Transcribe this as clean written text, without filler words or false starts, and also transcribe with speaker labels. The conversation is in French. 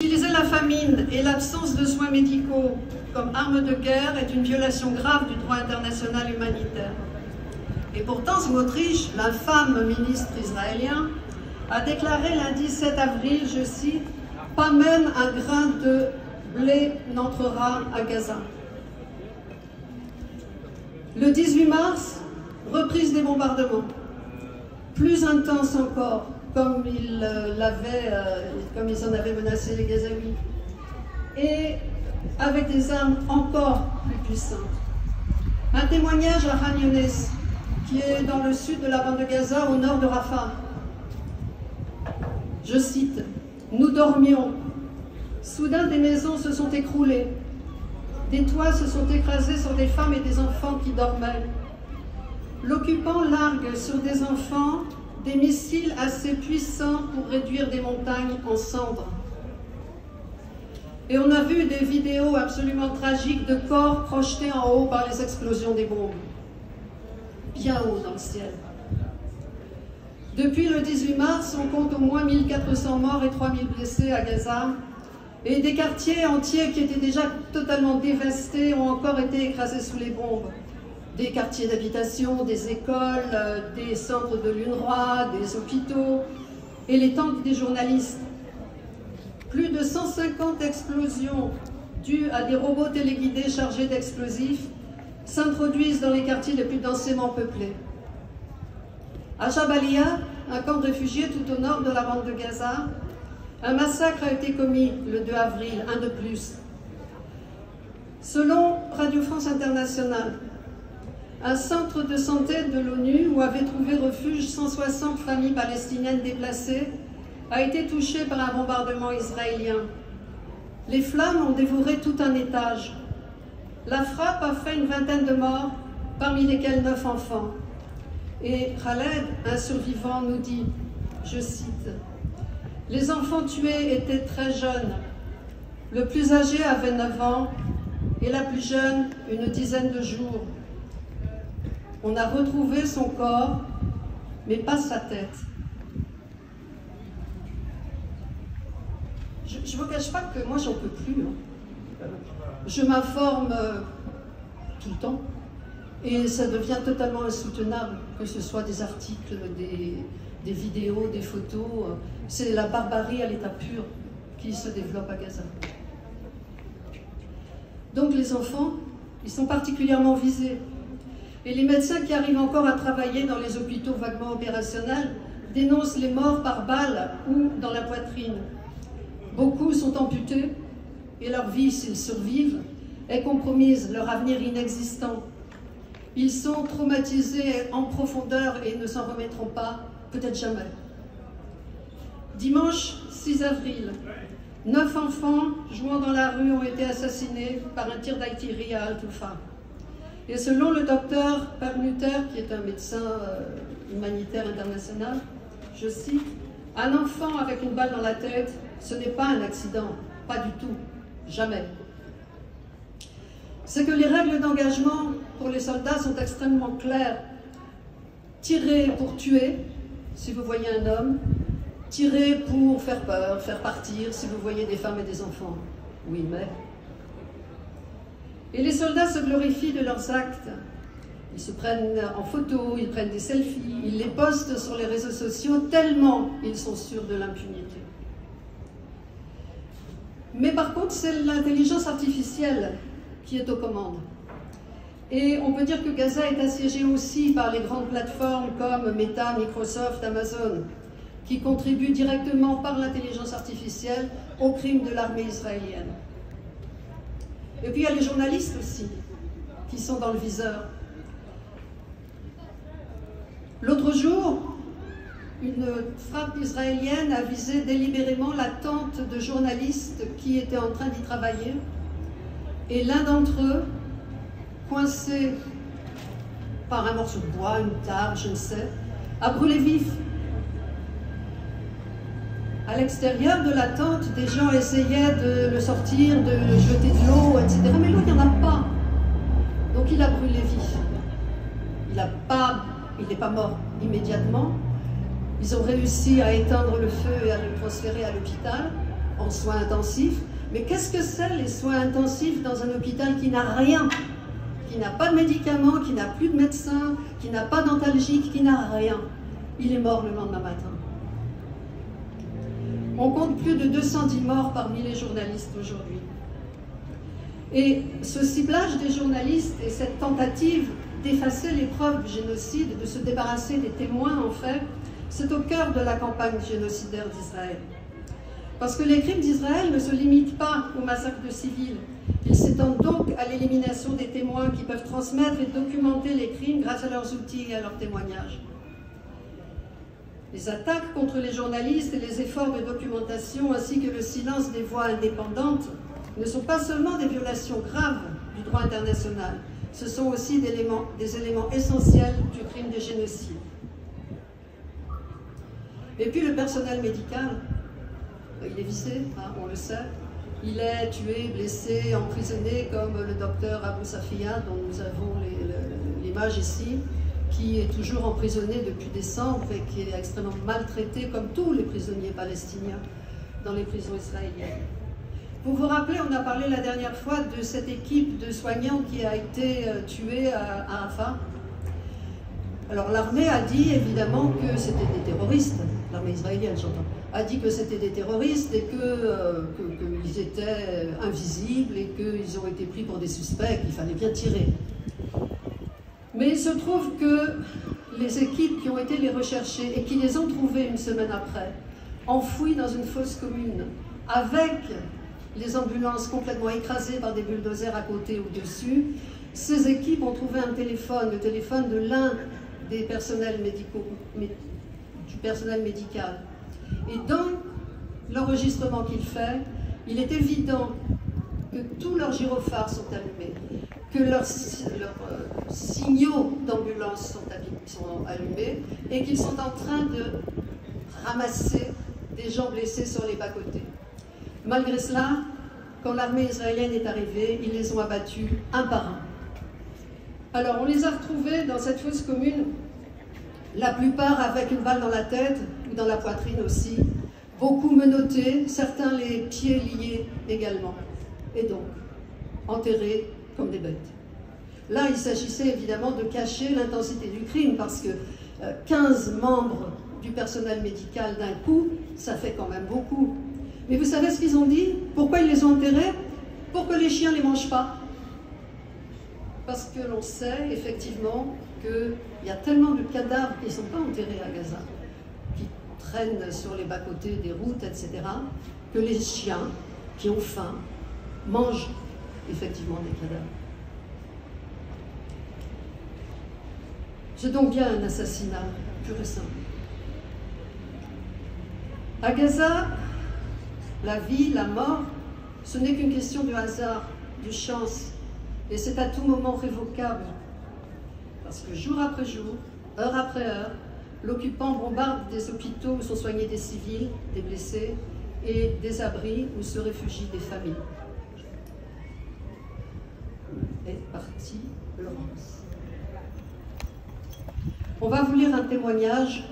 Speaker 1: Utiliser la famine et l'absence de soins médicaux comme arme de guerre est une violation grave du droit international humanitaire. Et pourtant, Smotrich, l'infâme ministre israélien, a déclaré lundi 7 avril, je cite, « Pas même un grain de blé n'entrera à Gaza ». Le 18 mars, reprise des bombardements, plus intense encore, comme ils en avaient menacé les Gazaouis, et avec des armes encore plus puissantes. Un témoignage à Khan Younes, qui est dans le sud de la bande de Gaza, au nord de Rafah. Je cite, « Nous dormions. Soudain, des maisons se sont écroulées. Des toits se sont écrasés sur des femmes et des enfants qui dormaient. L'occupant largue sur des enfants des missiles assez puissants pour réduire des montagnes en cendres. Et on a vu des vidéos absolument tragiques de corps projetés en haut par les explosions des bombes. Bien haut dans le ciel. Depuis le 18 mars, on compte au moins 1400 morts et 3000 blessés à Gaza. Et des quartiers entiers qui étaient déjà totalement dévastés ont encore été écrasés sous les bombes. Des quartiers d'habitation, des écoles, des centres de l'UNRWA, des hôpitaux et les tentes des journalistes. Plus de 150 explosions dues à des robots téléguidés chargés d'explosifs s'introduisent dans les quartiers les plus densément peuplés. À Jabalia, un camp de réfugiés tout au nord de la bande de Gaza, un massacre a été commis le 2 avril, un de plus. Selon Radio France Internationale, un centre de santé de l'ONU où avaient trouvé refuge 160 familles palestiniennes déplacées a été touché par un bombardement israélien. Les flammes ont dévoré tout un étage. La frappe a fait une vingtaine de morts, parmi lesquels 9 enfants. Et Khaled, un survivant, nous dit, je cite, « Les enfants tués étaient très jeunes. Le plus âgé avait 9 ans et la plus jeune une dizaine de jours. On a retrouvé son corps, mais pas sa tête. » Je ne vous cache pas que moi, j'en peux plus. Hein. Je m'informe tout le temps et ça devient totalement insoutenable, que ce soit des articles, des vidéos, des photos. C'est la barbarie à l'état pur qui se développe à Gaza. Donc les enfants, ils sont particulièrement visés. Et les médecins qui arrivent encore à travailler dans les hôpitaux vaguement opérationnels dénoncent les morts par balle ou dans la poitrine. Beaucoup sont amputés et leur vie, s'ils survivent, est compromise, leur avenir inexistant. Ils sont traumatisés en profondeur et ne s'en remettront pas, peut-être jamais. Dimanche 6 avril, 9 enfants jouant dans la rue ont été assassinés par un tir d'artillerie à Al-Toufa. Et selon le docteur Permuter, qui est un médecin humanitaire international, je cite, « Un enfant avec une balle dans la tête, ce n'est pas un accident, pas du tout, jamais. » C'est que les règles d'engagement pour les soldats sont extrêmement claires. Tirer pour tuer, si vous voyez un homme. Tirer pour faire peur, faire partir, si vous voyez des femmes et des enfants. Oui, mais... Et les soldats se glorifient de leurs actes. Ils se prennent en photo, ils prennent des selfies, ils les postent sur les réseaux sociaux tellement ils sont sûrs de l'impunité. Mais par contre, c'est l'intelligence artificielle qui est aux commandes. Et on peut dire que Gaza est assiégé aussi par les grandes plateformes comme Meta, Microsoft, Amazon, qui contribuent directement par l'intelligence artificielle aux crimes de l'armée israélienne. Et puis il y a les journalistes aussi, qui sont dans le viseur. L'autre jour, une frappe israélienne a visé délibérément la tente de journalistes qui étaient en train d'y travailler. Et l'un d'entre eux, coincé par un morceau de bois, une tare, je ne sais, a brûlé vif. À l'extérieur de la tente, des gens essayaient de le sortir, de le jeter de l'eau, etc. Mais l'eau, il n'y en a pas. Donc il a brûlé vif. Il n'est pas mort immédiatement. Ils ont réussi à éteindre le feu et à le transférer à l'hôpital. en soins intensifs. Mais qu'est-ce que c'est les soins intensifs dans un hôpital qui n'a rien, qui n'a pas de médicaments, qui n'a plus de médecin, qui n'a pas d'antalgique, qui n'a rien? Il est mort le lendemain matin. On compte plus de 210 morts parmi les journalistes aujourd'hui. Et ce ciblage des journalistes et cette tentative d'effacer les preuves du génocide, de se débarrasser des témoins, en fait, c'est au cœur de la campagne génocidaire d'Israël. Parce que les crimes d'Israël ne se limitent pas au massacre de civils. Ils s'étendent donc à l'élimination des témoins qui peuvent transmettre et documenter les crimes grâce à leurs outils et à leurs témoignages. Les attaques contre les journalistes et les efforts de documentation ainsi que le silence des voix indépendantes ne sont pas seulement des violations graves du droit international, ce sont aussi des éléments essentiels du crime de génocide. Et puis le personnel médical, il est visé, hein, on le sait, il est tué, blessé, emprisonné comme le docteur Abou Safiya dont nous avons l'image ici, qui est toujours emprisonné depuis décembre et qui est extrêmement maltraité comme tous les prisonniers palestiniens dans les prisons israéliennes. Pour vous rappeler, on a parlé la dernière fois de cette équipe de soignants qui a été tuée à Rafah. Alors l'armée a dit évidemment que c'était des terroristes, l'armée israélienne j'entends, a dit que c'était des terroristes et qu'ils étaient invisibles et qu'ils ont été pris pour des suspects, qu'il fallait bien tirer. Mais il se trouve que les équipes qui ont été les rechercher et qui les ont trouvées une semaine après, enfouies dans une fosse commune, avec les ambulances complètement écrasées par des bulldozers à côté ou dessus, ces équipes ont trouvé un téléphone, le téléphone de l'un des personnels médicaux, du personnel médical. Et dans l'enregistrement qu'il fait, il est évident que tous leurs gyrophares sont allumés, que leurs signaux d'ambulance sont allumés et qu'ils sont en train de ramasser des gens blessés sur les bas-côtés. Malgré cela, quand l'armée israélienne est arrivée, ils les ont abattus un par un. Alors, on les a retrouvés dans cette fosse commune, la plupart avec une balle dans la tête ou dans la poitrine aussi, beaucoup menottés, certains les pieds liés également, et donc enterrés comme des bêtes. Là, il s'agissait évidemment de cacher l'intensité du crime, parce que 15 membres du personnel médical d'un coup, ça fait quand même beaucoup. Mais vous savez ce qu'ils ont dit? Pourquoi ils les ont enterrés? Pour que les chiens ne les mangent pas. Parce que l'on sait effectivement qu'il y a tellement de cadavres qui ne sont pas enterrés à Gaza, qui traînent sur les bas-côtés des routes, etc., que les chiens qui ont faim mangent effectivement des cadavres. C'est donc bien un assassinat pur et simple. À Gaza, la vie, la mort, ce n'est qu'une question de hasard, de chance, et c'est à tout moment révocable. Parce que jour après jour, heure après heure, l'occupant bombarde des hôpitaux où sont soignés des civils, des blessés, et des abris où se réfugient des familles. Est partie Laurence. On va vous lire un témoignage